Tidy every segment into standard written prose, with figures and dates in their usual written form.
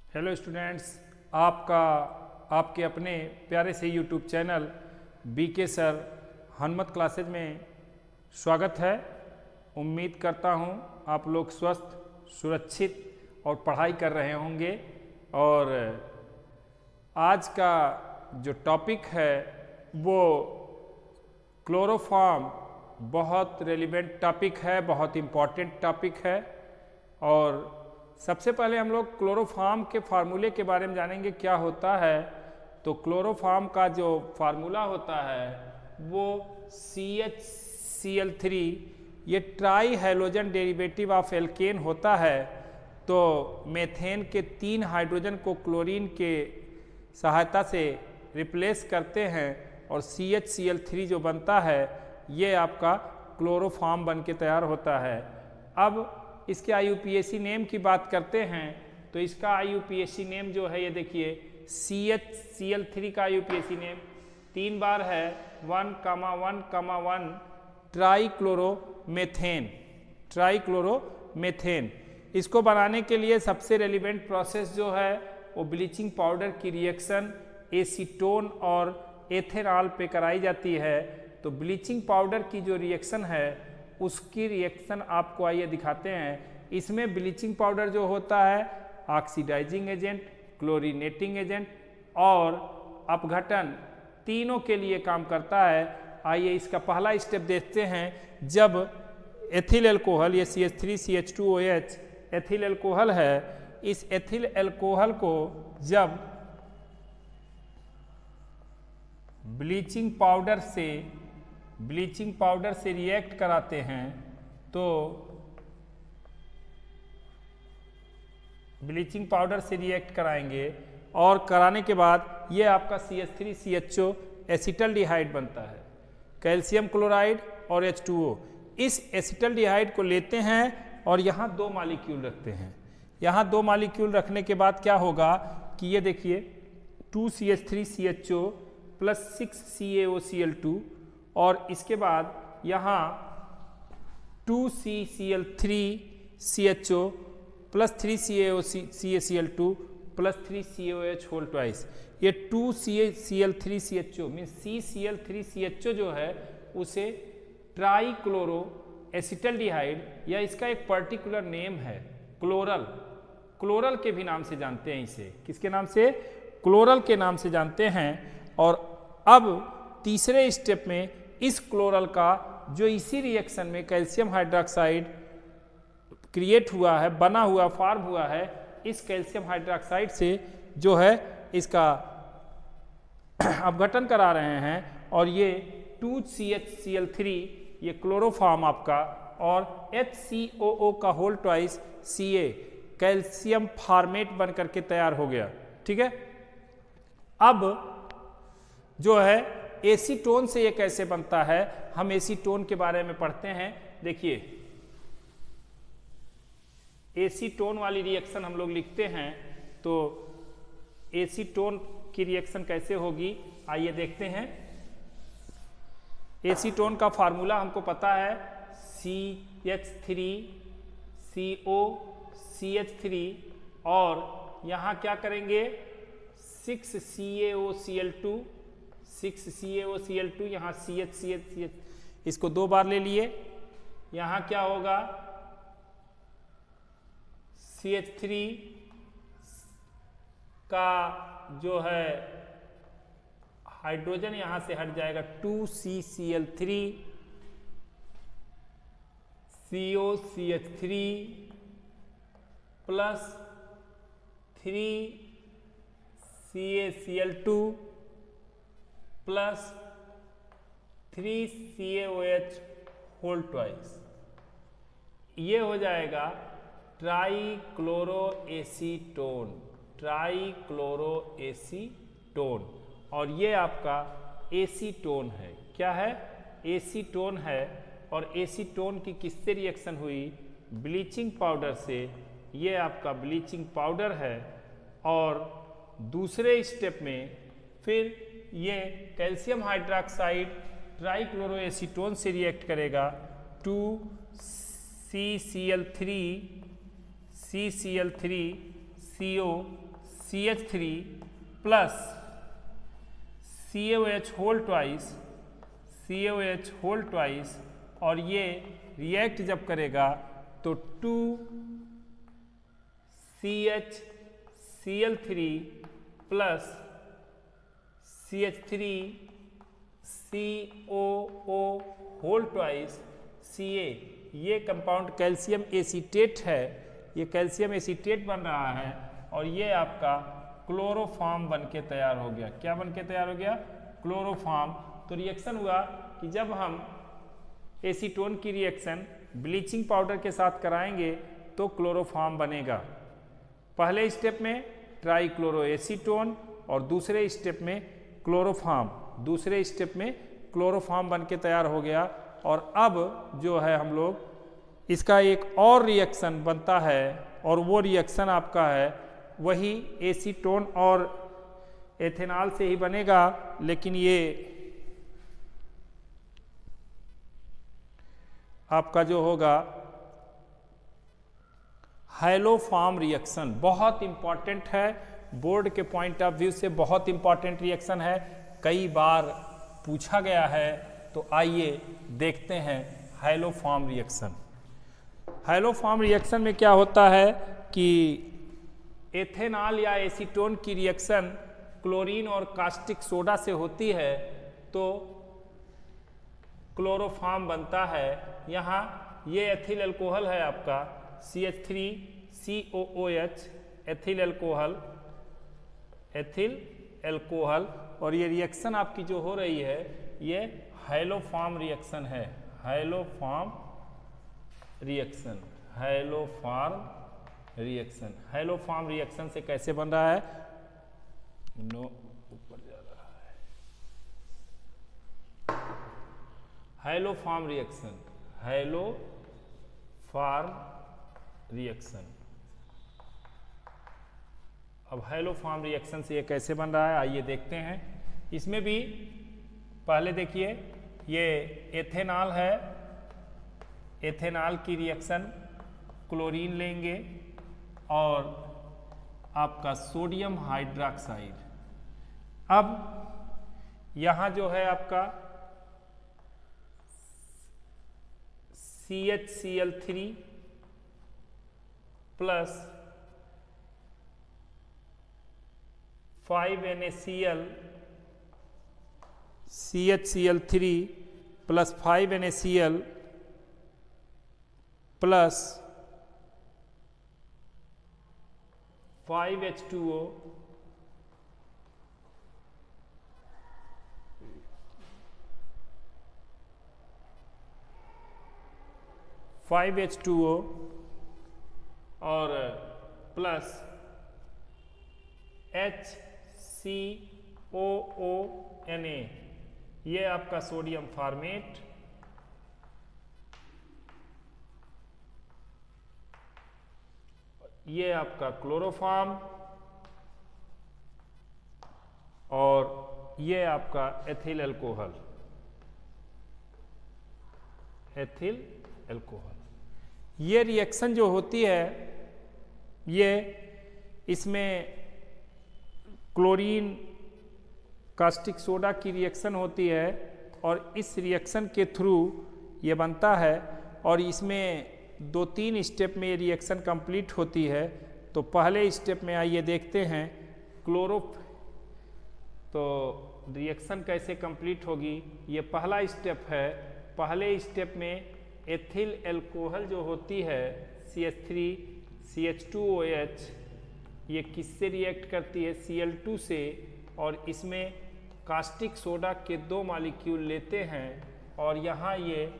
Hello students, आपके अपने प्यारे से YouTube channel BK sir Hanumat classes में स्वागत है। उम्मीद करता हूँ आप लोग स्वस्थ, सुरक्षित और पढ़ाई कर रहे होंगे। और आज का जो टॉपिक है वो क्लोरोफॉर्म बहुत रेलिवेंट टॉपिक है, बहुत इम्पॉर्टेंट टॉपिक है। और सबसे पहले हम लोग क्लोरोफॉर्म के फार्मूले के बारे में जानेंगे क्या होता है। तो क्लोरोफॉर्म का जो फार्मूला होता है वो CHCl3, ये try halogen derivative of alkene होता है। तो मेथेन के 3 हाइड्रोजन को क्लोरीन के सहायता से रिप्लेस करते हैं और CHCl3 जो बनता है ये आपका क्लोरोफॉर्म बन के तैयार होता है। अब इसके IUPAC नेम की बात करते हैं तो इसका IUPAC नेम जो है ये देखिए, CHCl3 का IUPAC नेम 3 बार है 1,1,1 ट्राइक्लोरोमेथेन। इसको बनाने के लिए सबसे रेलिवेंट प्रोसेस जो है वो ब्लीचिंग पाउडर की रिएक्शन एसीटोन और एथेनॉल पे कराई जाती है। तो ब्लीचिंग पाउडर की जो रिएक्शन है उसकी रिएक्शन आपको आइए दिखाते हैं। इसमें ब्लीचिंग पाउडर जो होता है ऑक्सीडाइजिंग एजेंट, क्लोरीनेटिंग एजेंट और अपघटन तीनों के लिए काम करता है। आइए इसका पहला स्टेप देखते हैं। जब एथिल एल्कोहल, ये CH3CH2OH एथिल एल्कोहल है, इस एथिल एल्कोहल को जब ब्लीचिंग पाउडर से रिएक्ट कराते हैं तो ब्लीचिंग पाउडर से रिएक्ट कराएंगे और कराने के बाद ये आपका CH3CHO एसिटल्डिहाइड बनता है, कैल्शियम क्लोराइड और H2O। इस एसिटल्डिहाइड को लेते हैं और यहाँ 2 मॉलिक्यूल रखते हैं। यहाँ 2 मॉलिक्यूल रखने के बाद क्या होगा कि ये देखिए 2CH3CHO प्लस 6CaOCl2 और इसके बाद यहाँ 2CCl3CHO plus 3CaCl2 plus 3COH whole twice. ये 2CCl3CHO मीन्स CCl3CHO जो है उसे ट्राइक्लोरो एसिटल्डिहाइड, या इसका एक पर्टिकुलर नेम है क्लोरल के भी नाम से जानते हैं इसे। किसके नाम से? क्लोरल के नाम से जानते हैं। और अब तीसरे स्टेप में इस क्लोरल का जो इसी रिएक्शन में कैल्शियम हाइड्रोक्साइड क्रिएट हुआ है, बना हुआ, फॉर्म हुआ है, इस कैल्शियम हाइड्रोक्साइड से जो है इसका अपघटन करा रहे हैं और ये 2CHCl3 ये क्लोरोफॉर्म आपका और HCOO का whole twice Ca calcium formate बन करके तैयार हो गया। ठीक है। अब जो है एसीटोन से ये कैसे बनता है, हम एसीटोन के बारे में पढ़ते हैं। देखिए एसीटोन वाली रिएक्शन हम लोग लिखते हैं तो एसीटोन की रिएक्शन कैसे होगी आइए देखते हैं। एसीटोन का फार्मूला हमको पता है CH3COCH3 और यहाँ क्या करेंगे 6CaOCl2 यहाँ CH, इसको 2 बार ले लिए। यहाँ क्या होगा CH3 का जो है हाइड्रोजन यहाँ से हट जाएगा 2CCl3 COCH3 plus 3CaCl2 plus 3CaOH whole twice. ये हो जाएगा ट्राइक्लोरोएसीटोन और ये आपका एसीटोन है। क्या है? एसीटोन है। और एसीटोन की किससे रिएक्शन हुई? ब्लीचिंग पाउडर से। ये आपका ब्लीचिंग पाउडर है और दूसरे स्टेप में फिर ये कैल्शियम हाइड्रोक्साइड ट्राइक्लोरोएसीटोन से रिएक्ट करेगा 2CCl3 CCl3 CO CH3 plus CaOH whole twice, CaOH whole twice, और ये रिएक्ट जब करेगा तो 2CHCl3 plus CH3COO whole twice Ca, ये कंपाउंड कैल्शियम एसीटेट है, ये कैल्शियम एसीटेट बन रहा है और ये आपका क्लोरोफॉर्म बन के तैयार हो गया। क्या बन के तैयार हो गया? क्लोरोफॉर्म। तो रिएक्शन हुआ कि जब हम एसीटोन की रिएक्शन ब्लीचिंग पाउडर के साथ कराएंगे तो क्लोरोफॉर्म बनेगा। पहले स्टेप में ट्राईक्लोरोएसीटोन और दूसरे स्टेप में क्लोरोफॉर्म, दूसरे स्टेप में क्लोरोफॉर्म बन के तैयार हो गया। और अब जो है हम लोग इसका एक और रिएक्शन बनता है और वो रिएक्शन आपका है वही एसीटोन और एथेनॉल से ही बनेगा, लेकिन ये आपका जो होगा हैलोफॉर्म रिएक्शन। बहुत इंपॉर्टेंट है, बोर्ड के पॉइंट ऑफ व्यू से बहुत इंपॉर्टेंट रिएक्शन है, कई बार पूछा गया है। तो आइए देखते हैं हैलोफॉर्म रिएक्शन। हैलोफॉर्म रिएक्शन में क्या होता है कि एथेनॉल या एसीटोन की रिएक्शन क्लोरीन और कास्टिक सोडा से होती है तो क्लोरोफॉर्म बनता है। यहाँ ये एथिल अल्कोहल है आपका CH3COOH एथिल अल्कोहल, और ये रिएक्शन आपकी जो हो रही है ये हैलोफॉर्म रिएक्शन है। हैलोफॉर्म रिएक्शन, हैलोफॉर्म रिएक्शन से कैसे बन रहा है? ऊपर जा रहा है। Haloform reaction, haloform reaction. अब हैलोफॉर्म रिएक्शन से ये कैसे बन रहा है आइए देखते हैं। इसमें भी पहले देखिए ये एथेनॉल है, एथेनॉल की रिएक्शन क्लोरीन लेंगे और आपका सोडियम हाइड्रोक्साइड। अब यहाँ जो है आपका CHCl3 plus 5NaCl, CHCl3 plus 5NaCl plus 5H2O और प्लस HCOONA, ये आपका सोडियम फॉर्मेट, ये आपका क्लोरोफॉर्म और ये आपका एथिल अल्कोहल, ये रिएक्शन जो होती है ये इसमें क्लोरीन कास्टिक सोडा की रिएक्शन होती है और इस रिएक्शन के थ्रू ये बनता है और इसमें 2-3 स्टेप में ये रिएक्शन कंप्लीट होती है। तो पहले स्टेप में आइए देखते हैं तो रिएक्शन कैसे कंप्लीट होगी। ये पहला स्टेप है। पहले स्टेप में एथिल अल्कोहल जो होती है CH3CH2OH, ये किससे रिएक्ट करती है? Cl2 से, और इसमें कास्टिक सोडा के 2 मॉलिक्यूल लेते हैं और यहाँ ये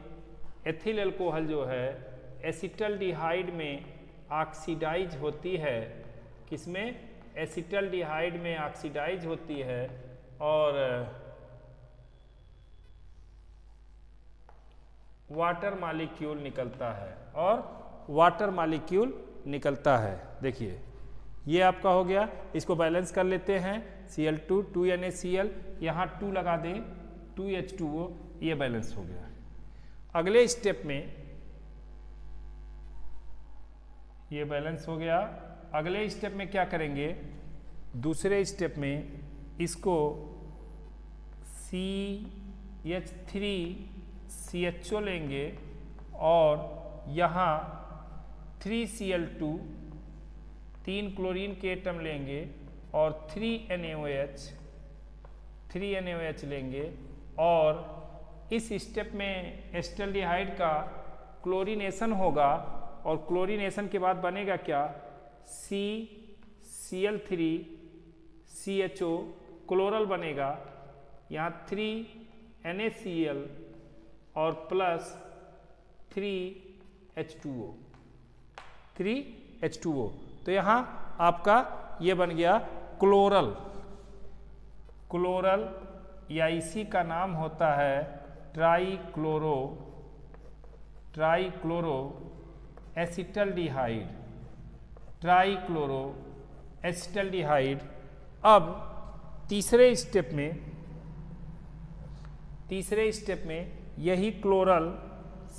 एथिल अल्कोहल जो है एसिटल्डिहाइड में ऑक्सीडाइज होती है। किसमें? एसिटल्डिहाइड में ऑक्सीडाइज होती है और वाटर मॉलिक्यूल निकलता है देखिए ये आपका हो गया। इसको बैलेंस कर लेते हैं। Cl2 2NaCl, यहाँ 2 लगा दें 2H2O, ये बैलेंस हो गया। अगले स्टेप में ये बैलेंस हो गया। अगले स्टेप में क्या करेंगे? दूसरे स्टेप में इसको CH3CHO लेंगे और यहाँ 3Cl2 3 क्लोरीन के एटम लेंगे और 3NaOH लेंगे और इस स्टेप में एसिटल्डिहाइड का क्लोरीनेशन होगा और क्लोरीनेशन के बाद बनेगा क्या, CCl3CHO क्लोरल बनेगा, यहाँ 3NaCl और प्लस 3H2O। तो यहाँ आपका ये बन गया क्लोरल या इसी का नाम होता है ट्राइक्लोरो एसिटल्डिहाइड। अब तीसरे स्टेप में यही क्लोरल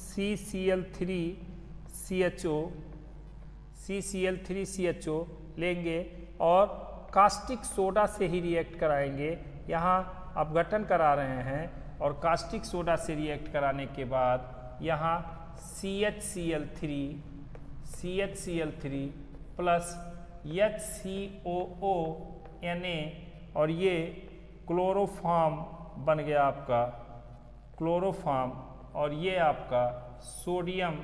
CCl3CHO लेंगे और कास्टिक सोडा से ही रिएक्ट कराएंगे। यहाँ अपघटन करा रहे हैं और कास्टिक सोडा से रिएक्ट कराने के बाद यहाँ CHCl3 प्लस HCOONA और ये क्लोरोफॉर्म बन गया आपका क्लोरोफॉर्म और ये आपका सोडियम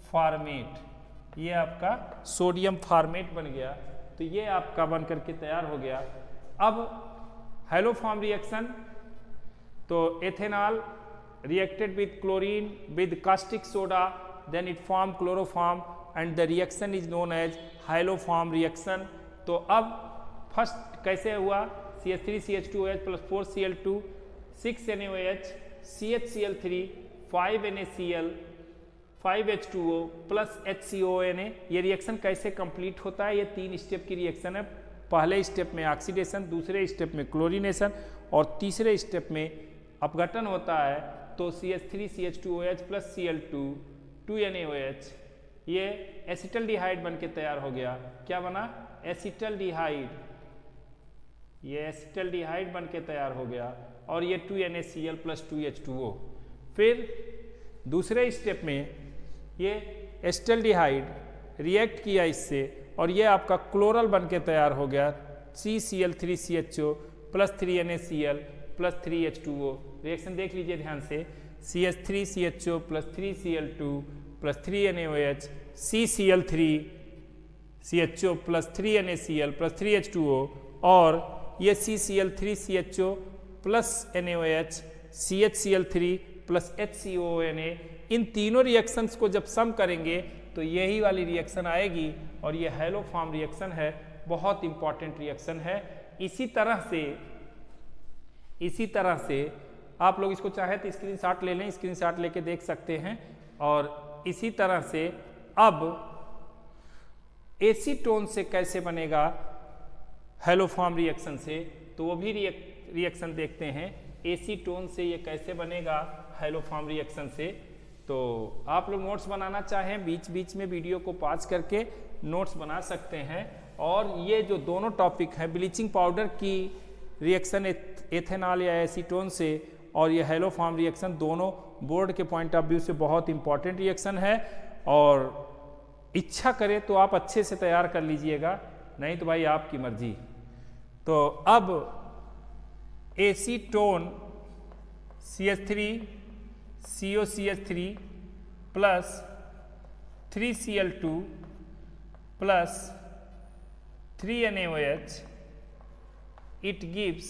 फार्मेट, ये आपका सोडियम फार्मेट बन गया। तो ये आपका बन करके तैयार हो गया। अब हैलोफॉर्म रिएक्शन, तो ethanol reacted with chlorine with caustic soda, then it form chloroform and the reaction is known as hyloform reaction। तो अब फर्स्ट कैसे हुआ, CH3CH2OH plus 4Cl2 6NaOH CHCl3 5NaCl 5H2O plus HCONA। ये reaction कैसे complete होता है, ये 3 step की रिएक्शन है। पहले स्टेप में ऑक्सीडेशन, दूसरे स्टेप में क्लोरीनेशन और तीसरे स्टेप में अपघटन होता है। तो CH3CH2OH प्लस Cl2 2NaOH ये एसिटल्डिहाइड बन के तैयार हो गया। क्या बना, एसिटल्डिहाइड, ये एसिटल्डिहाइड बन के तैयार हो गया और ये 2NaCl प्लस 2H2O। फिर दूसरे स्टेप में ये एसिटल्डिहाइड रिएक्ट किया इससे और ये आपका क्लोरल बन के तैयार हो गया, CCl3CHO plus 3NaCl plus 3H2O। Reaction देख लीजिए ध्यान से, CH3CHO plus 3Cl2 plus 3NaOH CCl3CHO plus 3NaCl plus 3H2O और ये CCl3CHO plus NaOH CHCl3 plus HCONA। इन तीनों रिएक्शंस को जब सम करेंगे तो यही वाली रिएक्शन आएगी और ये हैलोफॉर्म रिएक्शन है, बहुत इंपॉर्टेंट रिएक्शन है। इसी तरह से आप लोग इसको चाहे तो स्क्रीनशॉट ले लें, स्क्रीनशॉट लेके देख सकते हैं। और इसी तरह से अब एसीटोन से कैसे बनेगा हैलोफॉर्म रिएक्शन से, तो वो भी रिएक्शन देखते हैं। एसीटोन से ये कैसे बनेगा हैलोफॉर्म रिएक्शन से, तो आप लोग नोट्स बनाना चाहें बीच बीच में वीडियो को पॉज करके नोट्स बना सकते हैं। और ये जो दोनों टॉपिक हैं, ब्लीचिंग पाउडर की रिएक्शन एथेनॉल या एसीटोन से और ये हैलोफॉर्म रिएक्शन, दोनों बोर्ड के पॉइंट ऑफ व्यू से बहुत इंपॉर्टेंट रिएक्शन है। और इच्छा करे तो आप अच्छे से तैयार कर लीजिएगा, नहीं तो भाई आपकी मर्जी। तो अब acetone CH3COCH3 plus 3Cl2 plus 3NaOH, it gives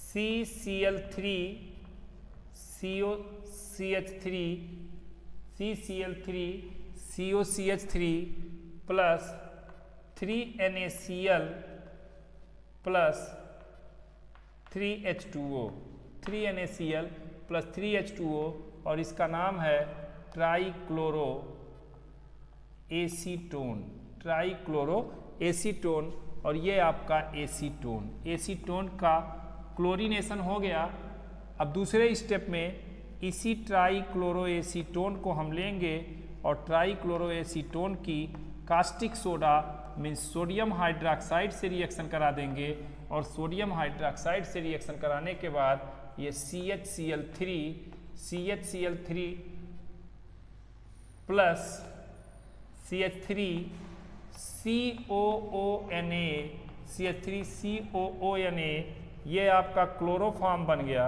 CCl3COCH3 plus 3NaCl plus 3H2O, 3NaCl plus 3H2O और इसका नाम है ट्राइक्लोरो एसीटोन। और ये आपका एसीटोन का क्लोरीनेशन हो गया। अब दूसरे स्टेप में इसी ट्राइक्लोरो एसीटोन को हम लेंगे और ट्राईक्लोरोएसीटोन की caustic soda means sodium hydroxide से रिएक्शन करा देंगे और सोडियम हाइड्रोक्साइड से रिएक्शन कराने के बाद ये CHCl3 प्लस CH3COONA ये आपका क्लोरोफॉर्म बन गया,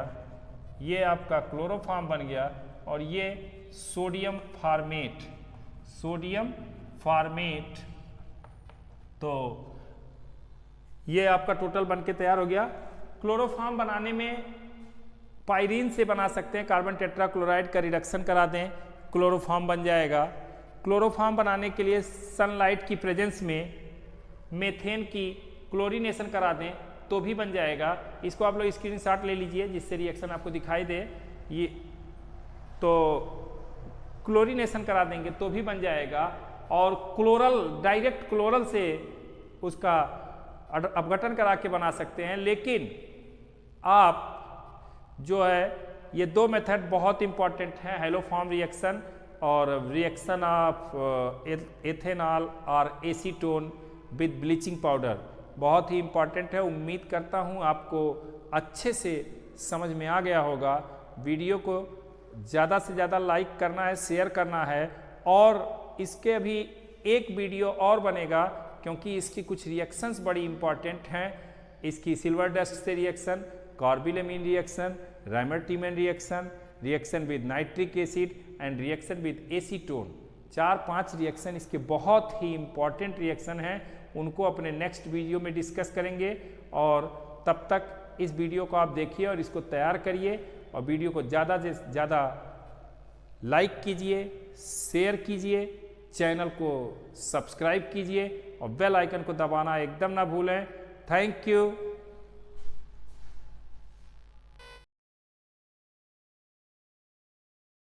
ये आपका क्लोरोफॉर्म बन गया और ये सोडियम फार्मेट। तो ये आपका टोटल बन के तैयार हो गया। क्लोरोफॉर्म बनाने में पायरीन से बना सकते हैं, कार्बन टेट्राक्लोराइड का रिडक्शन करा दें, क्लोरोफॉर्म बन जाएगा। क्लोरोफॉर्म बनाने के लिए सनलाइट की प्रेजेंस में मेथेन की क्लोरीनेशन करा दें तो भी बन जाएगा। इसको आप लोग स्क्रीनशॉट ले लीजिए जिससे रिएक्शन आपको दिखाई दे। ये तो क्लोरीनेशन करा देंगे तो भी बन जाएगा और डायरेक्ट क्लोरल से उसका अपघटन करा के बना सकते हैं। लेकिन आप जो है ये दो मेथड बहुत इंपॉर्टेंट हैं, हैलोफॉर्म रिएक्शन और रिएक्शन ऑफ एथेनॉल और एसीटोन विद ब्लीचिंग पाउडर, बहुत ही इंपॉर्टेंट है। उम्मीद करता हूँ आपको अच्छे से समझ में आ गया होगा। वीडियो को ज़्यादा से ज़्यादा लाइक करना है, शेयर करना है और इसके अभी एक वीडियो और बनेगा क्योंकि इसकी कुछ रिएक्शंस बड़ी इंपॉर्टेंट हैं। इसकी सिल्वर डस्ट से reaction, carbylamine reaction, Reimer Tiemann reaction, reaction with nitric acid and reaction with acetone, 4-5 reaction इसके बहुत ही इंपॉर्टेंट रिएक्शन हैं। उनको अपने नेक्स्ट वीडियो में डिस्कस करेंगे और तब तक इस वीडियो को आप देखिए और इसको तैयार करिए और वीडियो को ज़्यादा से ज़्यादा लाइक कीजिए, शेयर कीजिए, चैनल को सब्सक्राइब कीजिए और बेल आइकन को दबाना एकदम ना भूलें। Thank you.